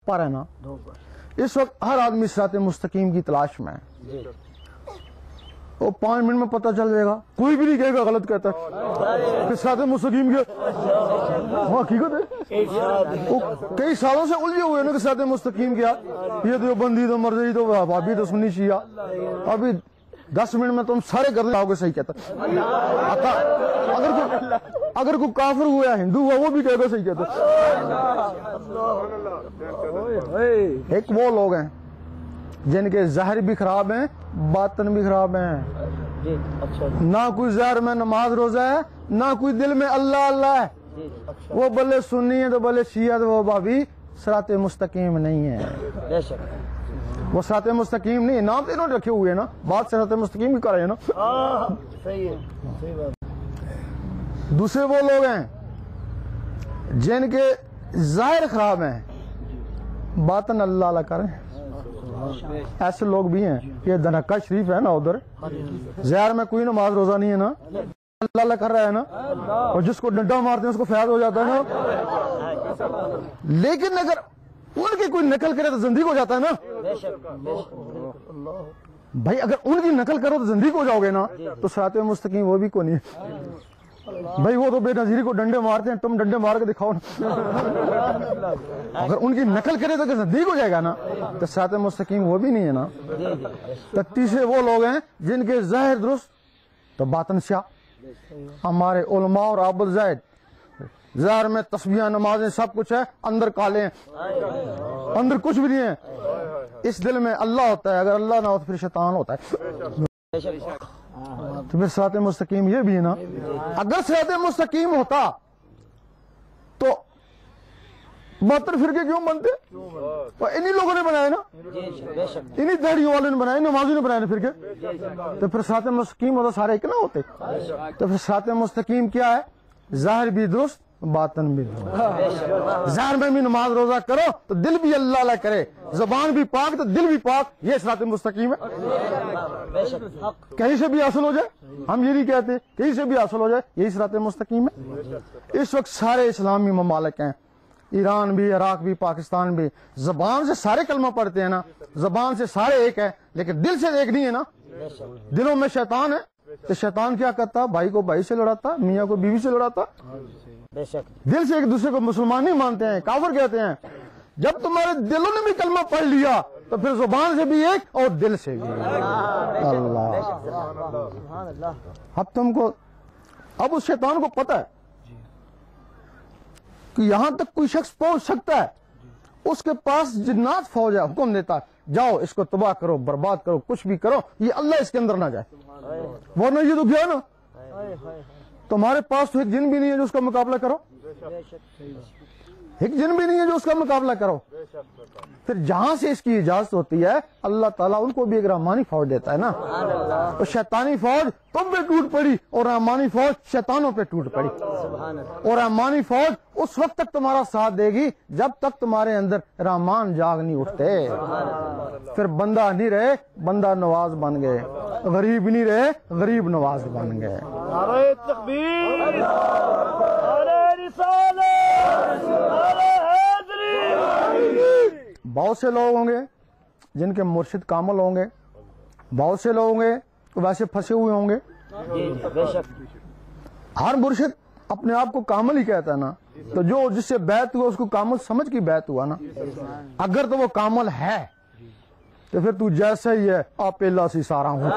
پر ہے نا. اس وقت ہر آدمی صراط مستقیم کی تلاش میں ہے. وہ 5 منٹ میں پتہ چل جائے گا. کوئی بھی نہیں کہے گا غلط کہتا ہے کہ صراط مستقیم کیا. وہ حقیقت ہے. وہ کئی سالوں سے الجھے ہوئے نا کہ صراط مستقیم کیا. یہ تو بندی تو مرضی تو بھابی تو سنی شیعہ. ابھی 10 منٹ میں تم سارے کر لاؤ گے صحیح کہتا. اگر کوئی کافر ہوا ہندو ہوا وہ بھی کہے گا صحیح کہتا. ایک وہ لوگ ہیں جن کے ظاہر بھی خراب ہیں باطن بھی خراب ہیں. نہ کوئی ظاہر میں نماز روزہ ہے نہ کوئی دل میں اللہ اللہ ہے. وہ بلے سنی ہے تو بلے شیعہ تو وہ بھابی صراط مستقیم نہیں ہے. وہ صراط مستقیم نہیں ہے. نام تو انہوں نے رکھے ہوئے ہیں نا. بات صراط مستقیم کی کر رہے ہیں نا. دوسرے وہ لوگ ہیں جن کے ظاہر خراب ہیں باطن اللہ اللہ کریں. ایسے لوگ بھی ہیں. یہ دھنکا شریف ہے نا ادھر ظاہر میں کوئی نماز روزہ نہیں ہے نا. اللہ اللہ کر رہا ہے نا. اور جس کو ڈنڈا مارتے ہیں اس کو فیض ہو جاتا ہے نا. لیکن اگر ان کی کوئی نقل کرے تو زندگی ہو جاتا ہے نا. بھائی اگر ان کی نقل کرو تو زندگی ہو جاؤ گے نا. تو صراط مستقیم وہ بھی کو نہیں ہے. بھائی وہ تو بے نظیری کو ڈنڈے مارتے ہیں. تم ڈنڈے مار کے دکھاؤ نا. اگر ان کی نقل کرے تو زندگی ہو جائے گا نا. تو صراط مستقیم وہ بھی نہیں ہے نا. تو تیسرے وہ لوگ ہیں جن کے ظاہر درست تو باطن سیاہ. ہمارے علماء اور عابد زاہد ظاہر میں تسبیحاں نمازیں سب کچھ ہے اندر کالے ہیں اندر کچھ بھی نہیں ہے. اس دل میں اللہ ہوتا ہے. اگر اللہ نہ ہو تو پھر شیطان ہوتا ہے. تو پھر صراط مستقیم یہ بھی ہے نا. اگر صراط مستقیم ہوتا تو 72 فرقے کیوں بنتے؟ انہی لوگوں نے بنائے نا. انہی داڑھیوں والوں نے بنائے نمازوں نے بنائے نا فرقے. تو پھر صراط مستقیم ہوتا سارے ایک نہ ہوتے. تو پھر صراط مستقیم کیا ہے؟ ظاہر بھی درست باطن بھی درست. ظاہر میں بھی نماز روزہ کرو تو دل بھی اللہ اللہ کرے. زبان بھی پاک تو دل بھی پاک. یہ صراط مستقیم ہے. کہیں سے بھی حاصل ہو جائے ہم یہ نہیں کہتے کہیں سے بھی حاصل ہو جائے یہی صراط مستقیم ہے. اس وقت سارے اسلامی ممالک ہیں. ایران بھی عراق بھی پاکستان بھی. زبان سے سارے کلمہ پڑھتے ہیں نا. زبان سے سارے ایک ہیں لیکن دل سے ایک نہیں ہے نا. دلوں میں شیطان ہے. تو شیطان کیا کرتا؟ بھائی کو بھائی سے لڑاتا میاں کو بیوی سے لڑاتا. دل سے ایک دوسرے کو مسلمان نہیں مانتے ہیں کافر کہتے ہیں. جب تمہارے دلوں نے بھی کلمہ پڑھ لیا تو پھر زبان سے بھی ایک اور دل سے بھی. اللہ اب تم کو اب اس شیطان کو پتہ ہے کہ یہاں تک کوئی شخص پہنچ سکتا ہے. اس کے پاس جنات فوج ہے. حکم دیتا ہے جاؤ اس کو تباہ کرو برباد کرو کچھ بھی کرو یہ اللہ اس کے اندر نہ جائے. ورنہ یہ تو گیا نا. تمہارے پاس تو ایک جن بھی نہیں ہے جو اس کا مقابلہ کرو. ایک جن بھی نہیں ہے جو اس کا مقابلہ کرو. پھر جہاں سے اس کی اجازت ہوتی ہے اللہ تعالیٰ ان کو بھی ایک رحمانی فوج دیتا ہے نا. تو شیطانی فوج تم پہ ٹوٹ پڑی اور رحمانی فوج شیطانوں پہ ٹوٹ پڑی. اور رحمانی فوج اس وقت تک تمہارا ساتھ دے گی جب تک تمہارے اندر رحمان جاگ نہیں اٹھتے. پھر بندہ نہیں رہے بندہ نواز بن گئے. غریب نہیں رہے غریب نواز بن گئے. نعرہ تکبیر نعرہ رسالت نعرہ حیدری. بہت سے لوگ ہوں گے جن کے مرشد کامل ہوں گے. بہت سے لوگ ہوں گے ویسے پھنسے ہوئے ہوں گے. ہر مرشد اپنے آپ کو کامل ہی کہتا ہے نا. تو جو جس سے بیعت ہوا اس کو کامل سمجھ کی بیعت ہوا نا. اگر تو وہ کامل ہے تو پھر تو جیسا ہی ہے آپ اللہ سے سارا ہوں.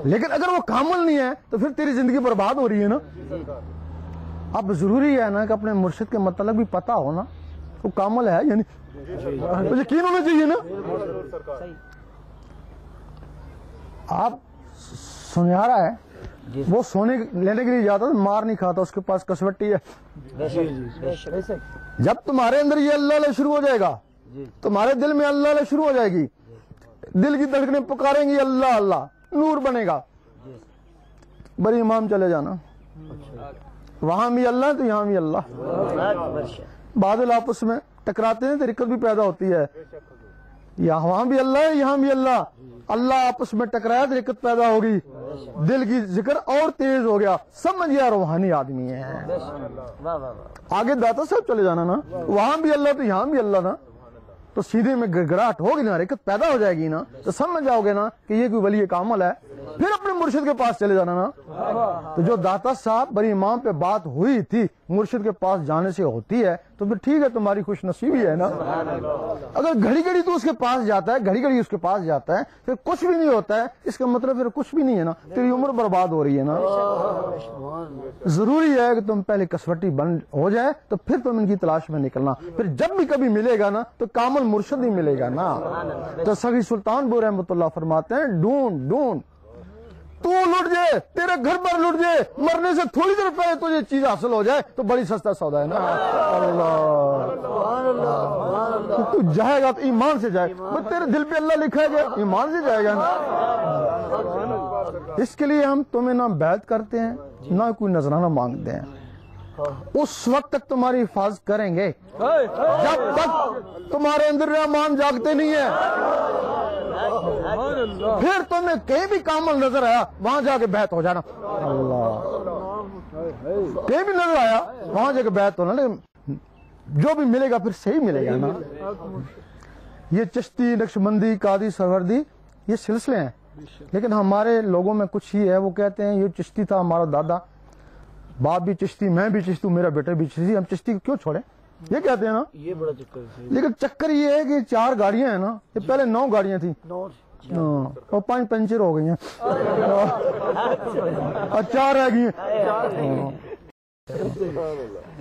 لیکن اگر وہ کامل نہیں ہے تو پھر تیری زندگی برباد ہو رہی ہے نا. اب ضروری ہے نا کہ اپنے مرشد کے متعلق بھی پتہ ہو نا وہ کامل ہے یعنی یقین ہونا چاہیے نا. آپ سنیارا ہے وہ سونے لینے کے لیے جاتا تو مار نہیں کھاتا. اس کے پاس کسوٹی ہے. جب تمہارے اندر یہ اللہ اللہ شروع ہو جائے گا تمہارے دل میں اللہ اللہ شروع ہو جائے گی. دل کی دھڑکنیں پکاریں گی اللہ اللہ نور بنے گا. بڑی امام چلے جانا وہاں بھی اللہ تو یہاں بھی اللہ. بادل آپس میں ٹکراتے ہیں تو رکت بھی پیدا ہوتی ہے. وہاں بھی اللہ ہے یہاں بھی اللہ. اللہ آپس میں ٹکرایا تو دقت پیدا ہوگی, دل کی ذکر اور تیز ہو گیا, سمجھ گیا روحانی آدمی ہے. آگے داتا صاحب چلے جانا نا, وہاں بھی اللہ تو یہاں بھی اللہ نا, تو سیدھے میں گڑگڑاہٹ ہوگی نا, حرکت پیدا ہو جائے گی نا, تو سمجھ جاؤ گے نا کہ یہ کوئی ولی کامل ہے. پھر اپنے مرشد کے پاس چلے جانا نا. تو جو داتا صاحب بڑی امام پہ بات ہوئی تھی مرشد کے پاس جانے سے ہوتی ہے, تو پھر ٹھیک ہے, تمہاری خوش نصیبی ہے نا. اگر گھڑی گھڑی تو اس کے پاس جاتا ہے, گھڑی گھڑی اس کے پاس جاتا ہے, پھر کچھ بھی نہیں ہوتا ہے, اس کا مطلب پھر کچھ بھی نہیں ہے نا, تیری عمر برباد ہو رہی ہے نا. ضروری ہے کہ تم پہلے کسوٹی بن ہو جائے, تو پھر تم ان کی تلاش میں نکلنا. پھر جب بھی کبھی ملے گا نا تو کامل مرشد ہی ملے گا نا. تو سخی سلطان بو رحمۃ اللہ فرماتے ہیں, ڈھونڈ ڈھونڈ تو لٹ جائے, تیرے گھر پر لٹ جائے, مرنے سے تھوڑی دیر پہلے تجھے چیز حاصل ہو جائے تو بڑی سستا سودا ہے نا. اللہ, تو جائے گا تو ایمان سے جائے, تیرے دل پہ اللہ لکھا ہے, ایمان سے جائے گا نا. اس کے لیے ہم تمہیں نہ بیعت کرتے ہیں نہ کوئی نذرانہ مانگتے ہیں. اس وقت تک تمہاری حفاظت کریں گے جب تک تمہارے اندر رحمان جاگتے نہیں ہے. پھر تمہیں کہیں بھی کامل نظر آیا وہاں جا کے بیعت ہو جانا. اللہ, کہیں بھی نظر آیا وہاں جا کے بیعت ہونا, لیکن جو بھی ملے گا پھر صحیح ملے گا نا. یہ چشتی, نقشبندی, قادری, سروردی یہ سلسلے ہیں, لیکن ہمارے لوگوں میں کچھ ہی ہے, وہ کہتے ہیں یہ چشتی تھا ہمارا دادا, باپ بھی چشتی, میں بھی چشتی, میرا بیٹا بھی چشتی, ہم چشتی کو کیوں چھوڑیں, یہ کہتے ہیں نا. یہ بڑا چکر ہے. لیکن چکر یہ ہے کہ 4 گاڑیاں ہیں نا, یہ پہلے 9 گاڑیاں تھیں اور 5 پنچر ہو گئی ہیں اور 4 رہ گئی ہیں,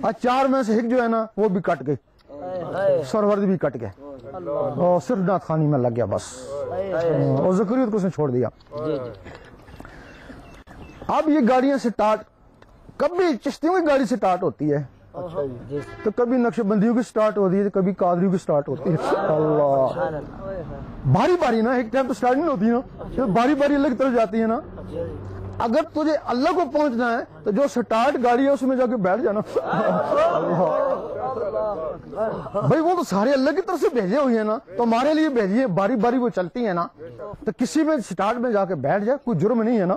اور 4 میں سے ایک جو ہے نا وہ بھی کٹ گئی, سرورد بھی کٹ گئے, اور صرف نعت خوانی میں لگ گیا بس, اور ذکریت کو اس نے چھوڑ دیا. اب یہ گاڑیاں سٹارٹ, کبھی چشتیوں کی گاڑی سٹارٹ ہوتی ہے تو کبھی نقش بندیوں کی سٹارٹ ہوتی ہے, تو کبھی قادریوں کی سٹارٹ ہوتی ہے. اللہ, باری باری نا, ایک ٹائم تو سٹارٹ نہیں ہوتی نا, باری باری اللہ کی طرف جاتی ہے نا. اگر تجھے اللہ کو پہنچنا ہے تو جو سٹارٹ گاڑی ہے اس میں جا کے بیٹھ جانا. بھائی وہ تو سارے اللہ کی طرف سے بھیجے ہوئے ہیں نا, تو ہمارے لیے بھیجیے, باری باری وہ چلتی ہیں نا, تو کسی میں سٹارٹ میں جا کے بیٹھ جائے, کوئی جرم نہیں ہے نا.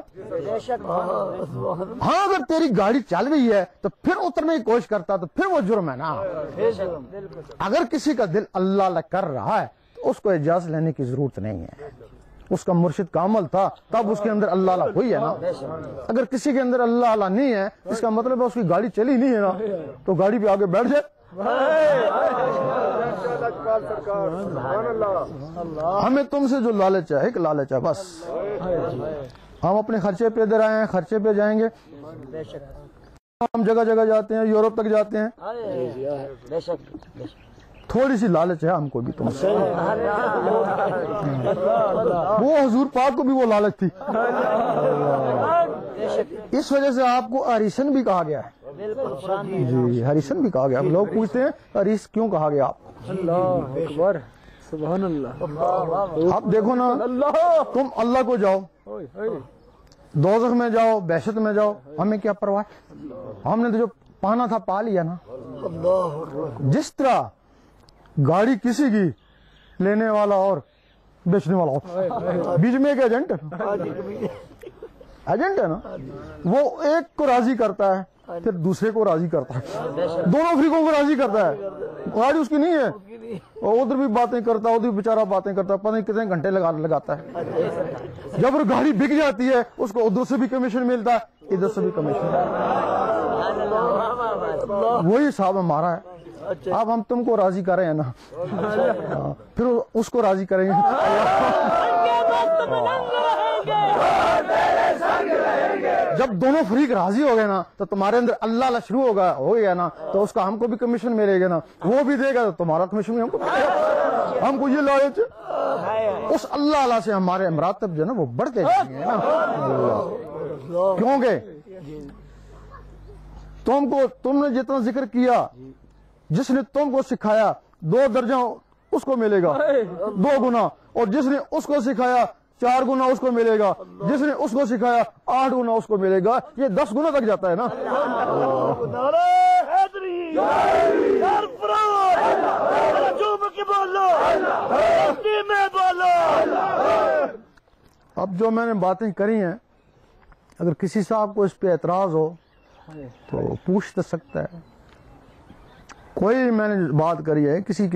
ہاں اگر تیری گاڑی چل رہی ہے تو پھر اترنے کی کوشش کرتا تو پھر وہ جرم ہے نا. اگر کسی کا دل اللہ اللہ کر رہا ہے تو اس کو اجازت لینے کی ضرورت نہیں ہے, اس کا مرشد کامل تھا تب اس کے اندر اللہ اللہ ہوئی ہے نا. اگر کسی کے اندر اللہ اللہ نہیں ہے, اس کا مطلب ہے اس کی گاڑی چلی نہیں ہے نا, تو گاڑی پہ آگے بیٹھ جائے. ہمیں تم سے جو لالچ ہے, ایک لالچ ہے بس, ہم اپنے خرچے پہ ادھر آئے ہیں, خرچے پہ جائیں گے, ہم جگہ جگہ جاتے ہیں, یورپ تک جاتے ہیں, تھوڑی سی لالچ ہے ہم کو بھی تم سے. وہ حضور پاک کو بھی وہ لالچ تھی, اس وجہ سے آپ کو ہریسن بھی کہا گیا ہے. جی, ہریسن بھی کہا گیا. لوگ پوچھتے ہیں ہریس کیوں کہا گیا آپ. اللہ اکبر, سبحان اللہ. آپ دیکھو نا, تم اللہ کو جاؤ, دوزخ میں جاؤ, بہشت میں جاؤ, ہمیں کیا پرواہ, ہم نے تو جو پانا تھا پا لیا نا. جس طرح گاڑی کسی کی لینے والا اور بیچنے والا ہو, بیچ میں ایک ایجنٹ ہے نا, وہ ایک کو راضی کرتا ہے پھر دوسرے کو راضی کرتا ہے, دونوں فریقوں کو راضی کرتا ہے. گاڑی اس کی نہیں ہے, اور ادھر بھی باتیں کرتا ہے, ادھر بیچارہ باتیں کرتا ہے, پتہ نہیں کتنے گھنٹے لگاتا ہے. جب وہ گاڑی بک جاتی ہے اس کو ادھر سے بھی کمیشن ملتا ہے, ادھر سے بھی کمیشن. وہی حساب ہمارا ہے. اب ہم تم کو راضی کر رہے ہیں نا, پھر اس کو راضی کریں گے. جب دونوں فریق راضی ہو گئے نا تو تمہارے اندر اللہ اللہ شروع ہو گیا نا, تو اس کا ہم کو بھی کمیشن ملے گا نا, وہ بھی دے گا تو تمہارا کمیشن بھی ہم کو ملے گا. ہم کو یہ لالچ, اس اللہ اللہ سے ہمارے مراتب جو ہے نا وہ بڑھتے جائیں گے نا. کیونکہ تم نے جتنا ذکر کیا, جس نے تم کو سکھایا 2 درجہ اس کو ملے گا 2 گنا, اور جس نے اس کو سکھایا 4 گنا اس کو ملے گا, جس نے اس کو سکھایا 8 گنا اس کو ملے گا. یہ 10 گنا تک جاتا ہے نا. اب جو میں نے باتیں کری ہیں اگر کسی صاحب کو اس پہ اعتراض ہو تو پوچھ تو سکتا ہے. کوئی میں نے بات کری ہے کسی